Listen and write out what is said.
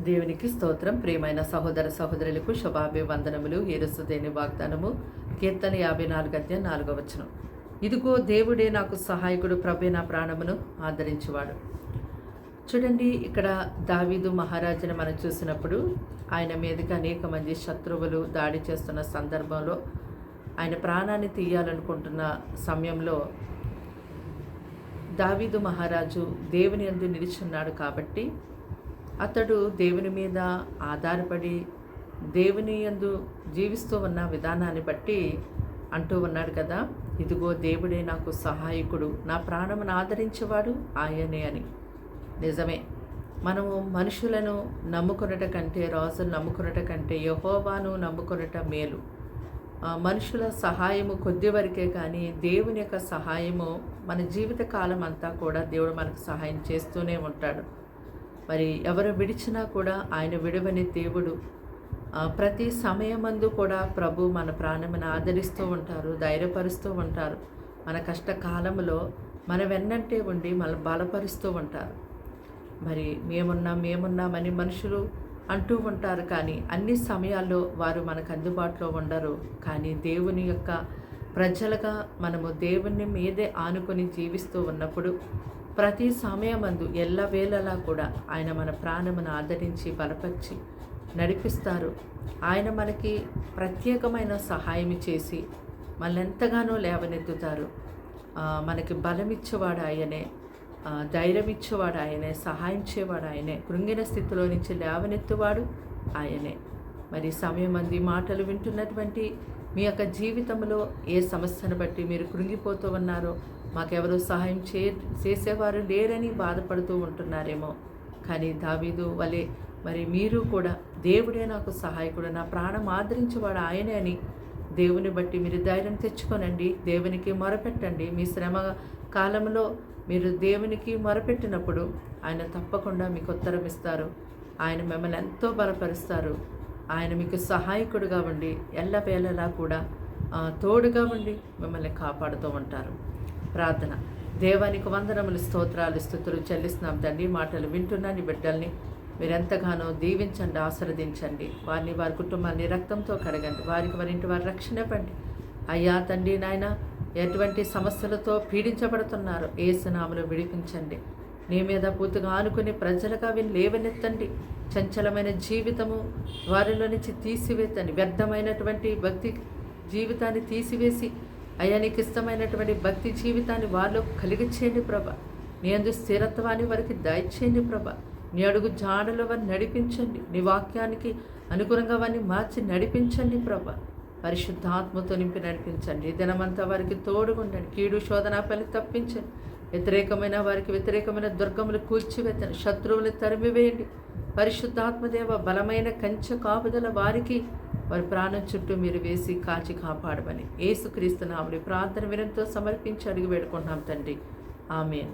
దేవునికి స్తోత్రం. ప్రియమైన సహోదర సహోదరులకు శుభాభివందనములు. యేసుదేని వాగ్దానము కీర్తన 54:4. ఇదిగో దేవుడే నాకు సహాయకుడు, ప్రభే నా ప్రాణమును ఆదరించువాడు. చూడండి, ఇక్కడ దావీదు మహారాజును మనం చూసినప్పుడు ఆయన మీదకి అనేక మంది శత్రువులు దాడి చేస్తున్న సందర్భంలో, ఆయన ప్రాణాన్ని తీయాలనుకుంటున్న సమయంలో దావీదు మహారాజు దేవుని యందు నిలిచున్నాడు. కాబట్టి అతడు దేవుని మీద ఆధారపడి దేవుని యందు జీవిస్తూ ఉన్న విధానాన్ని బట్టి అంటూ ఉన్నాడు కదా, ఇదిగో దేవుడే నాకు సహాయకుడు, నా ప్రాణమును ఆదరించేవాడు ఆయనే అని. నిజమే, మనము మనుషులను నమ్ముకొనుట కంటే, రాజులు నమ్ముకొనుట కంటే యెహోవాను నమ్ముకొనుట మేలు. మనుషుల సహాయము కొద్ది వరకే, కానీ దేవుని యొక్క సహాయము మన జీవిత కాలం అంతా కూడా దేవుడు మనకు సహాయం చేస్తూనే ఉంటాడు. మరి ఎవరు విడిచినా కూడా ఆయన విడవని దేవుడు. ప్రతి సమయమందు కూడా ప్రభు మన ప్రాణమును ఆదరిస్తూ ఉంటారు, ధైర్యపరుస్తూ ఉంటారు. మన కష్టకాలంలో మన వెన్నంటే ఉండి మన బలపరుస్తూ ఉంటారు. మరి మేమున్నామని మనుషులు అంటూ ఉంటారు, కానీ అన్ని సమయాల్లో వారు మనకు అందుబాటులో ఉండరు. కానీ దేవుని యొక్క ప్రజలుగా మనము దేవుని మీదే ఆనుకొని జీవిస్తూ ఉన్నప్పుడు ప్రతి సమయమందు ఎల్లవేళలా కూడా ఆయన మన ప్రాణమును ఆదరించి బలపరిచి నడిపిస్తారు. ఆయన మనకి ప్రత్యేకమైన సహాయం చేసి మనల్ని ఎంతగానో లేవనెత్తుతారు. మనకి బలమిచ్చేవాడు ఆయనే, ధైర్యం ఇచ్చేవాడు ఆయనే, సహాయం చేవాడు ఆయనే, కృంగిన స్థితిలో నుంచి లేవనెత్తువాడు ఆయనే. మరి సమయం మంది మాటలు వింటున్నటువంటి మీ యొక్క జీవితంలో ఏ సమస్యను బట్టి మీరు కృంగిపోతూ ఉన్నారో, మాకెవరూ సహాయం చేసేవారు లేరని బాధపడుతూ ఉంటున్నారేమో. కానీ దావీదు వలె మరి మీరు కూడా దేవుడే నాకు సహాయకుడు, నా ప్రాణం ఆదరించేవాడు ఆయనే అని దేవుని బట్టి మీరు ధైర్యం తెచ్చుకోనండి. దేవునికి మొరపెట్టండి. మీ శ్రమ కాలంలో మీరు దేవునికి మొరపెట్టినప్పుడు ఆయన తప్పకుండా మీకు ఉత్తరం ఇస్తారు. ఆయన మిమ్మల్ని ఎంతో బలపరుస్తారు. ఆయన మీకు సహాయకుడుగా ఉండి ఎల్లవేళలా కూడా తోడుగా ఉండి మిమ్మల్ని కాపాడుతూ ఉంటారు. ప్రార్థన. దేవానికి వందనములు, స్తోత్రాలు, స్తుతులు చెల్లిస్తున్నాం తండ్రి. మాటలు వింటున్న నీ బిడ్డల్ని మీరు ఎంతగానో దీవించండి, ఆశీర్వదించండి. వారిని, వారి కుటుంబాన్ని రక్తంతో కడగండి. వారి ఇంటి వారి రక్షణ ఇవ్వండి అయ్యా తండ్రి. నాయన, ఎటువంటి సమస్యలతో పీడించబడుతున్నారో యేసు నామములో విడిపించండి. నీ మీద పూర్తిగా ఆనుకుని ప్రజలుగా విని లేవనెత్తండి. చంచలమైన జీవితము వారిలో నుంచి తీసివేతండి. వ్యర్థమైనటువంటి భక్తి జీవితాన్ని తీసివేసి అయ్యా నీకు ఇష్టమైనటువంటి భక్తి జీవితాన్ని వారిలో కలిగించేయండి ప్రభ. నీ యందు స్థిరత్వాన్ని వారికి దయచేయండి ప్రభ. నీ అడుగు జాడలో వారిని నడిపించండి. నీ వాక్యానికి అనుగుణంగా వారిని మార్చి నడిపించండి ప్రభ. పరిశుద్ధాత్మతో నింపి నడిపించండి. దినమంతా వారికి తోడుగుండండి. కీడు శోధన పని తప్పించండి. వారికి వ్యతిరేకమైన దుర్గములు కూల్చివేతండి. శత్రువుని తరిమివేయండి. పరిశుద్ధాత్మదేవ, బలమైన కంచె కాపుదల వారికి, వారి ప్రాణం చుట్టూ మీరు వేసి కాచి కాపాడమని యేసుక్రీస్తు నామములో ప్రార్థన వినంతో సమర్పించి అడిగి వేడుకుంటున్నాం తండ్రి. ఆమేన్.